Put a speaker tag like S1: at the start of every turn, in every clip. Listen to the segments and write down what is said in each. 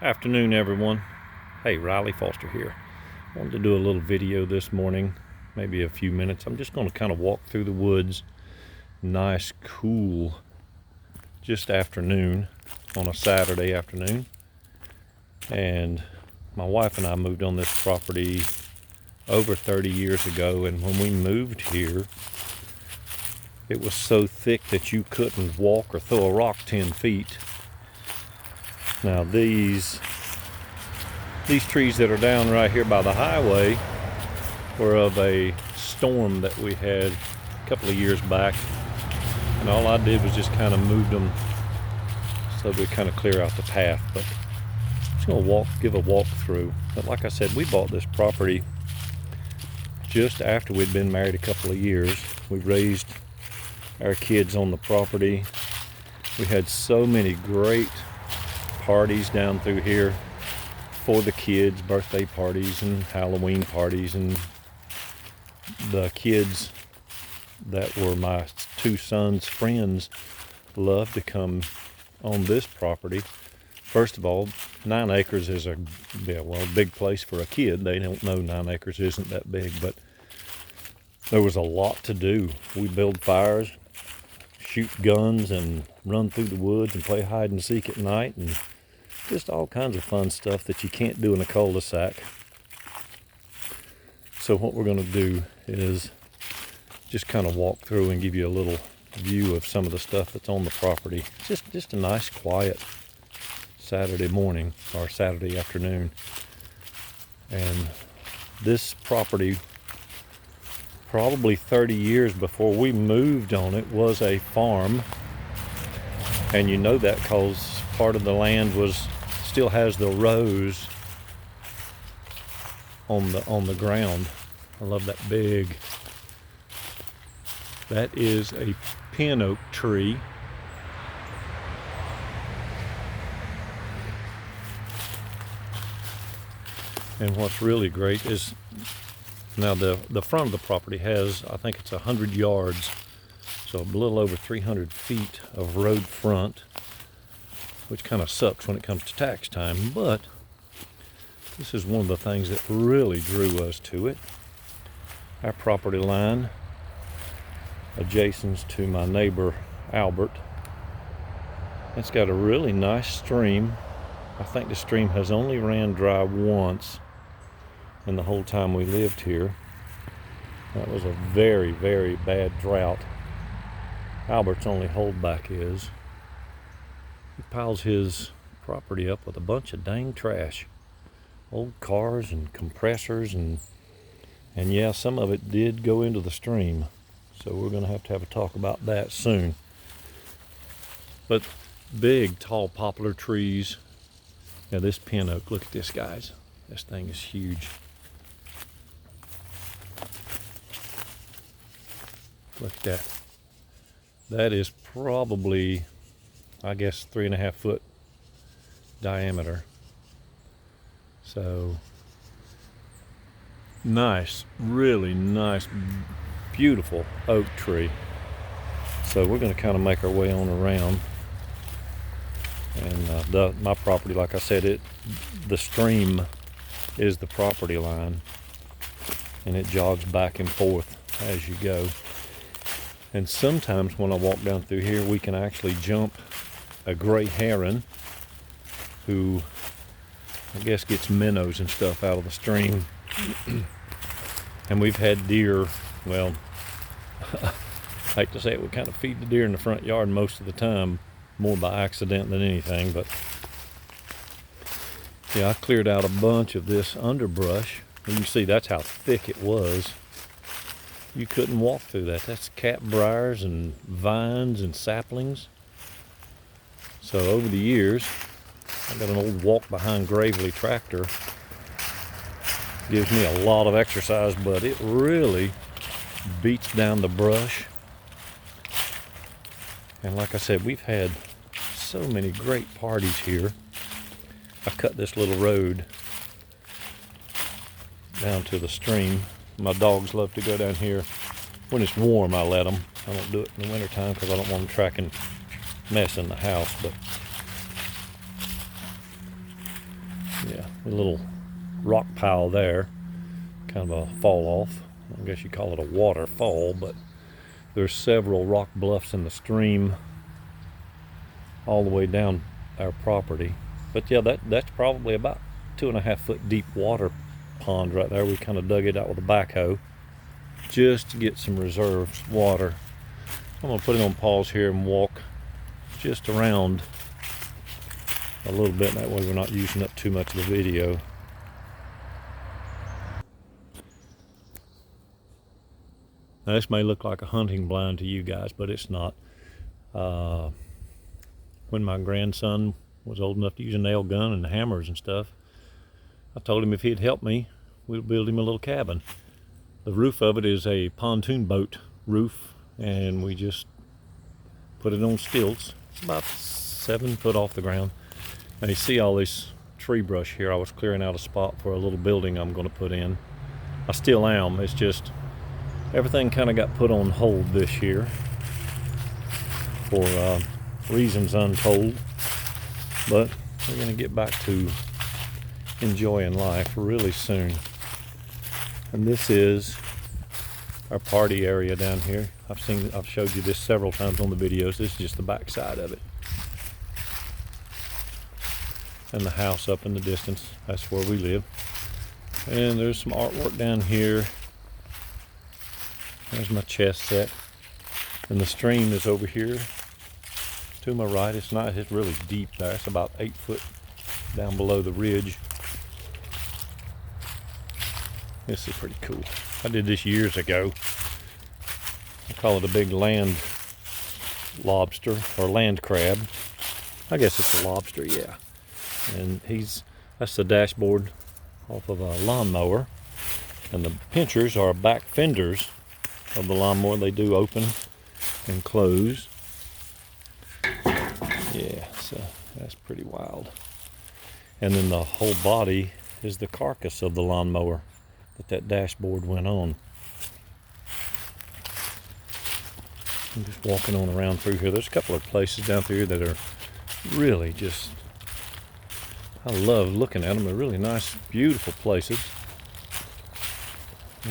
S1: Afternoon, everyone. Hey, Riley Foster here. Wanted to do a little video this morning, maybe a few minutes. I'm just going to kind of walk through the woods. Nice, cool, just afternoon on a Saturday afternoon. And my wife and I moved on this property over 30 years ago. And when we moved here, it was so thick that you couldn't walk or throw a rock 10 feet. Now these trees that are down right here by the highway were of a storm that we had a couple of years back, and all I did was just kind of moved them so we kind of clear out the path. But I'm just gonna give a walk through. But like I said, we bought this property just after we'd been married a couple of years. We raised our kids on the property. We had so many great parties down through here for the kids, birthday parties and Halloween parties, and the kids that were my two sons' friends loved to come on this property. First of all, 9 acres is a big place for a kid. They don't know 9 acres isn't that big, but there was a lot to do. We build fires, shoot guns, and run through the woods and play hide and seek at night, and just all kinds of fun stuff that you can't do in a cul-de-sac. So what we're going to do is just kind of walk through and give you a little view of some of the stuff that's on the property. Just a nice quiet Saturday morning or Saturday afternoon. And this property, probably 30 years before we moved on it, was a farm. And you know that because part of the land still has the rose on the ground. I love that big. That is a pin oak tree. And what's really great is now the front of the property has, I think it's 100 yards, so a little over 300 feet of road front, which kind of sucks when it comes to tax time, but this is one of the things that really drew us to it. Our property line adjacent to my neighbor Albert. It's got a really nice stream. I think the stream has only ran dry once in the whole time we lived here. That was a very, very bad drought. Albert's only holdback is he piles his property up with a bunch of dang trash, old cars and compressors, and yeah, some of it did go into the stream. So we're going to have a talk about that soon. But big, tall poplar trees. Now this pin oak, look at this, guys. This thing is huge. Look at that. That is probably, I guess, 3.5 foot diameter. So nice, really nice, beautiful oak tree. So we're going to kind of make our way on around. And my property, like I said, the stream is the property line, and it jogs back and forth as you go. And sometimes when I walk down through here, we can actually jump a gray heron who, I guess, gets minnows and stuff out of the stream. And we've had deer, well, I hate to say it, we kind of feed the deer in the front yard most of the time, more by accident than anything. But yeah, I cleared out a bunch of this underbrush. You can see that's how thick it was. You couldn't walk through that. That's cat briars and vines and saplings. So over the years, I got an old walk behind Gravely tractor. Gives me a lot of exercise, but it really beats down the brush. And like I said, we've had so many great parties here. I cut this little road down to the stream. My dogs love to go down here. When it's warm, I let them. I don't do it in the wintertime because I don't want them tracking mess in the house. But Yeah, a little rock pile there, kind of a fall off. I guess you call it a waterfall, but there's several rock bluffs in the stream all the way down our property. But yeah, that's probably about 2.5 foot deep water pond right there. We kind of dug it out with a backhoe just to get some reserved water. I'm gonna put it on pause here and walk just around a little bit. That way we're not using up too much of the video. Now this may look like a hunting blind to you guys, but it's not. When my grandson was old enough to use a nail gun and hammers and stuff, I told him if he'd help me, we'd build him a little cabin. The roof of it is a pontoon boat roof, and we just put it on stilts. It's about 7 foot off the ground. Now you see all this tree brush here. I was clearing out a spot for a little building I'm going to put in. I still am. It's just everything kind of got put on hold this year for reasons untold, but we're going to get back to enjoying life really soon. And this is our party area down here. I've showed you this several times on the videos. This is just the back side of it, and the house up in the distance, that's where we live. And there's some artwork down here. There's my chess set, and the stream is over here to my right. It's really deep there. It's about 8 foot down below the ridge. This is pretty cool. I did this years ago. I call it a big land lobster or land crab. I guess it's a lobster, yeah. And that's the dashboard off of a lawnmower, and the pinchers are back fenders of the lawnmower. They do open and close. Yeah, so that's pretty wild. And then the whole body is the carcass of the lawnmower that dashboard went on. I'm just walking on around through here. There's a couple of places down through that are really just, I love looking at them. They're really nice, beautiful places.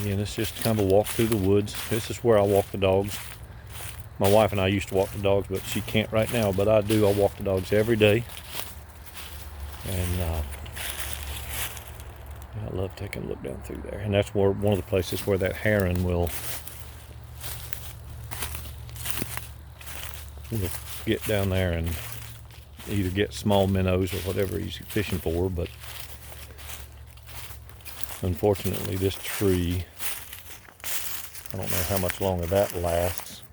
S1: Again, it's just kind of a walk through the woods. This is where I walk the dogs. My wife and I used to walk the dogs, but she can't right now, but I do. I walk the dogs every day. And I love taking a look down through there. And that's one of the places where that heron will get down there and either get small minnows or whatever he's fishing for. But unfortunately, this tree, I don't know how much longer that lasts.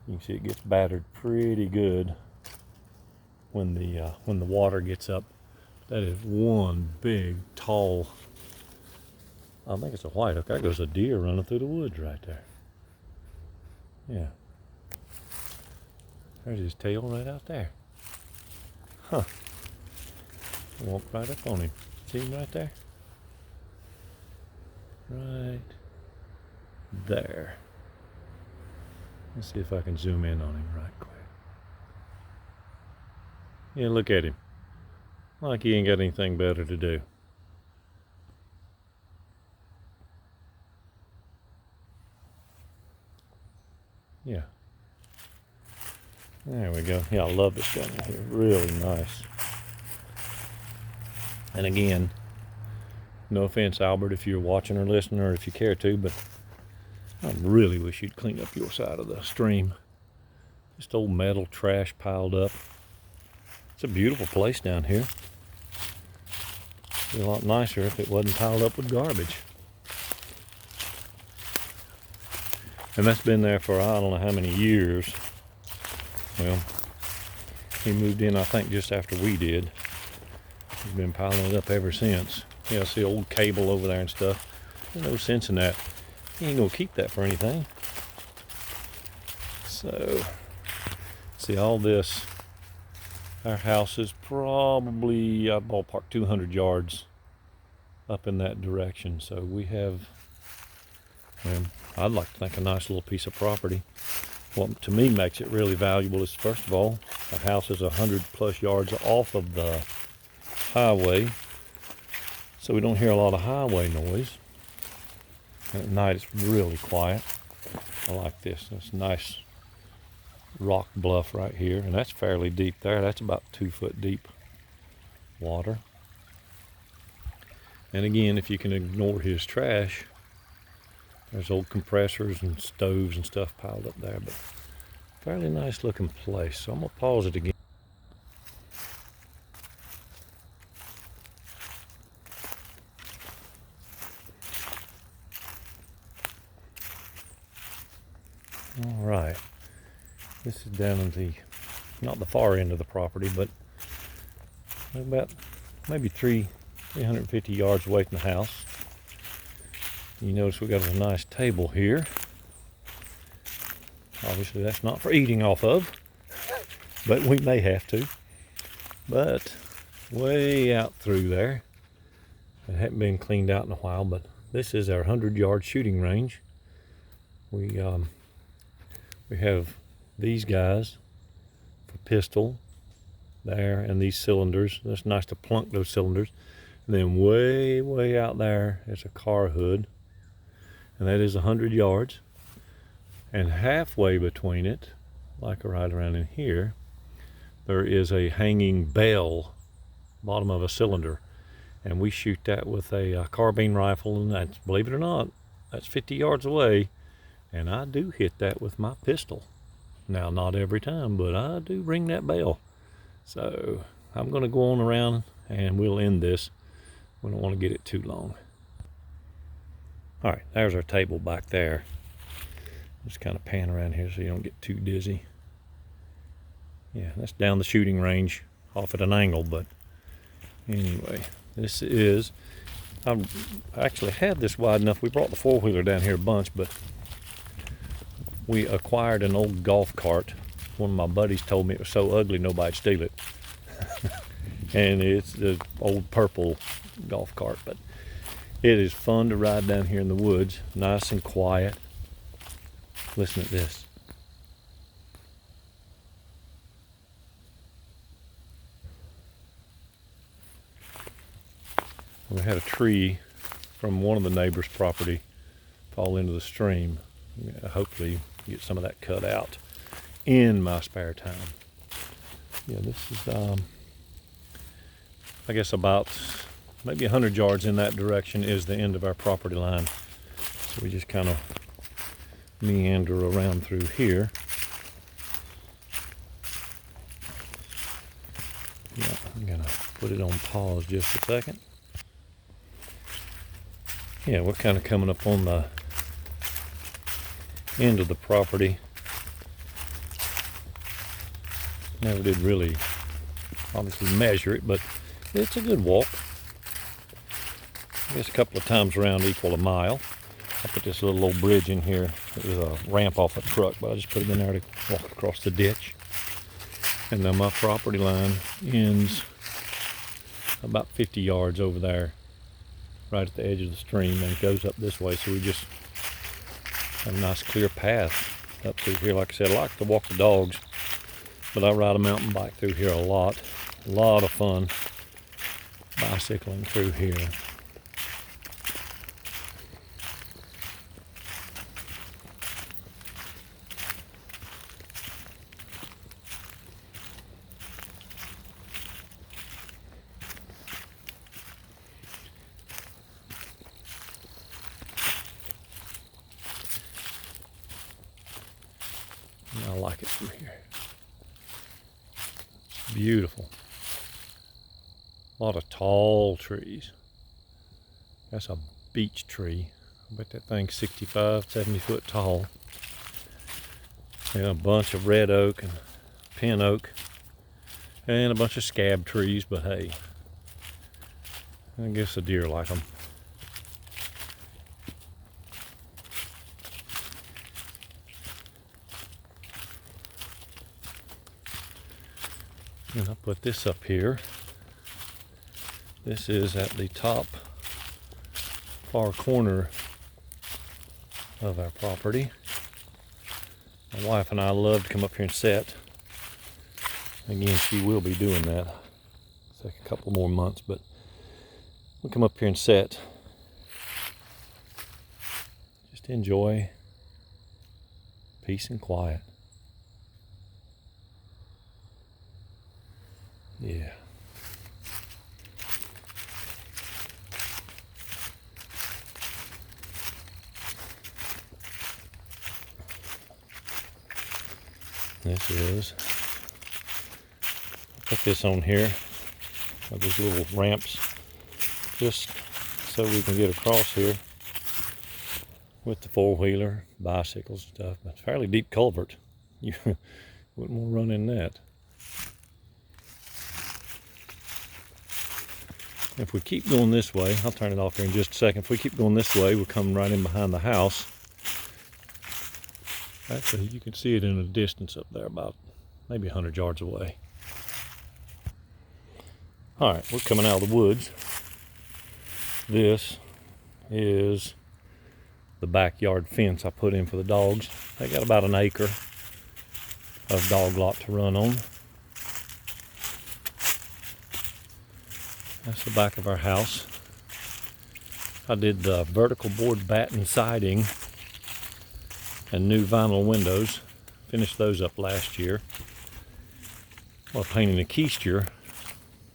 S1: You can see it gets battered pretty good when the water gets up. That is one big, tall, I think it's a white oak. That goes a deer running through the woods right there. Yeah. There's his tail right out there. Huh. Walk right up on him. See him right there? Right there. Let's see if I can zoom in on him right quick. Yeah, look at him. Like he ain't got anything better to do. Yeah. There we go. Yeah, I love this down here. Really nice. And again, no offense, Albert, if you're watching or listening, or if you care to, but I really wish you'd clean up your side of the stream. Just old metal trash piled up. It's a beautiful place down here. It'd be a lot nicer if it wasn't piled up with garbage. And that's been there for I don't know how many years. Well, he moved in, I think, just after we did. He's been piling it up ever since. You know, see old cable over there and stuff. There's no sense in that. He ain't gonna keep that for anything. So, see all this. Our house is probably, ballpark 200 yards up in that direction. So we have, well, I'd like to think a nice little piece of property. What to me makes it really valuable is, first of all, our house is 100 plus yards off of the highway, so we don't hear a lot of highway noise. And at night it's really quiet. I like this. It's a nice rock bluff right here, and that's fairly deep there. That's about 2 foot deep water. And again, if you can ignore his trash, there's old compressors and stoves and stuff piled up there, but fairly nice looking place. So I'm gonna pause it again. All right, this is down in the, not the far end of the property, but about maybe 350 yards away from the house. You notice we got a nice table here. Obviously that's not for eating off of, but we may have to. But way out through there, it hadn't been cleaned out in a while, but this is our 100-yard shooting range. We have these guys for pistol there, and these cylinders. It's nice to plunk those cylinders. And then way out there is a car hood, and that is 100 yards. And halfway between it, like right around in here, there is a hanging bell, bottom of a cylinder, and we shoot that with a carbine rifle, and that's, believe it or not, that's 50 yards away. And I do hit that with my pistol. Now, not every time, but I do ring that bell. So I'm going to go on around and we'll end this. We don't want to get it too long. All right, there's our table back there. Just kind of pan around here so you don't get too dizzy. Yeah, that's down the shooting range, off at an angle, but anyway, this is, I actually had this wide enough. We brought the four-wheeler down here a bunch, but we acquired an old golf cart. One of my buddies told me it was so ugly nobody'd steal it. And it's the old purple golf cart, but it is fun to ride down here in the woods, nice and quiet. Listen to this. We had a tree from one of the neighbor's property fall into the stream. Hopefully get some of that cut out in my spare time. Yeah, this is I guess about maybe 100 yards in that direction is the end of our property line. So we just kind of meander around through here. Yeah, I'm gonna put it on pause just a second. Yeah, we're kind of coming up on the end of the property. Never did really obviously measure it, but it's a good walk. I guess a couple of times around equal a mile. I put this little old bridge in here. It was a ramp off a truck, but I just put it in there to walk across the ditch. And then my property line ends about 50 yards over there, right at the edge of the stream, and it goes up this way. So we just have a nice clear path up through here. Like I said, I like to walk the dogs, but I ride a mountain bike through here a lot. A lot of fun bicycling through here. I like it from here. It's beautiful. A lot of tall trees. That's a beech tree. I bet that thing's 65, 70 foot tall. And a bunch of red oak and pin oak. And a bunch of scab trees, but hey, I guess the deer like them. And I'll put this up here. This is at the top far corner of our property. My wife and I love to come up here and set. Again, she will be doing that. take a couple more months, but we'll come up here and set. Just enjoy peace and quiet. Yeah. This is, put this on here, of these little ramps, just so we can get across here with the four-wheeler, bicycles and stuff. But it's a fairly deep culvert. You wouldn't want to run in that. If we keep going this way, I'll turn it off here in just a second. If we keep going this way, we'll come right in behind the house. Actually, you can see it in a distance up there, about maybe 100 yards away. All right, we're coming out of the woods. This is the backyard fence I put in for the dogs. They got about an acre of dog lot to run on. That's the back of our house. I did the vertical board batten siding and new vinyl windows. Finished those up last year. While painting the keister,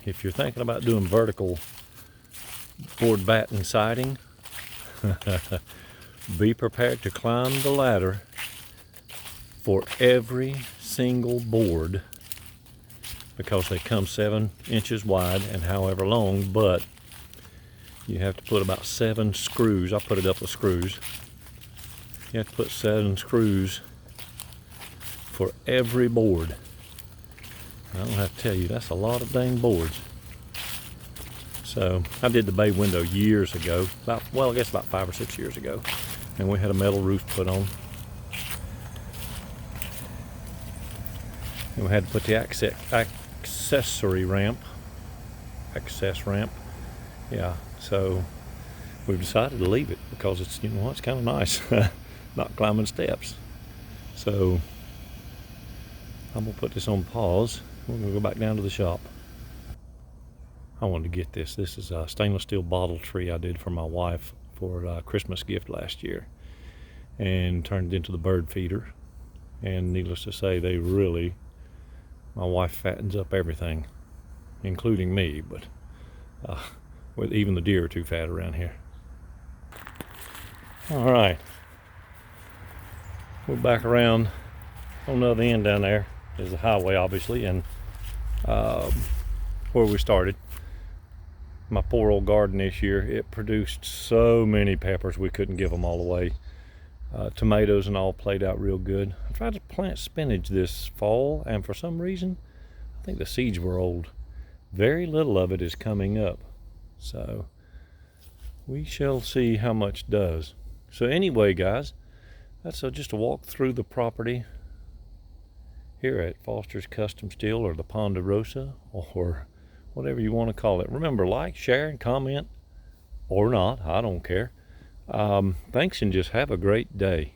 S1: if you're thinking about doing vertical board batten siding, be prepared to climb the ladder for every single board, because they come 7 inches wide and however long, but you have to put about 7 screws. I put it up with screws. You have to put 7 screws for every board. I don't have to tell you, that's a lot of dang boards. So I did the bay window years ago, I guess about 5 or 6 years ago, and we had a metal roof put on. And we had to put the accessory ramp, access ramp. Yeah, so we've decided to leave it because it's, it's kind of nice. Not climbing steps. So I'm gonna put this on pause. We're gonna go back down to the shop. I wanted to get this. This is a stainless steel bottle tree I did for my wife for a Christmas gift last year, and turned it into the bird feeder. And needless to say, my wife fattens up everything, including me, but even the deer are too fat around here. All right. We're back around on the other end. Down there is the highway, obviously, and where we started. My poor old garden this year, it produced so many peppers we couldn't give them all away. Tomatoes and all played out real good. I tried to plant spinach this fall, and for some reason, I think the seeds were old. Very little of it is coming up. So we shall see how much does. So anyway, guys, that's just a walk through the property here at Foster's Custom Steel, or the Ponderosa, or whatever you want to call it. Remember, like, share, and comment, or not, I don't care. Thanks, and just have a great day.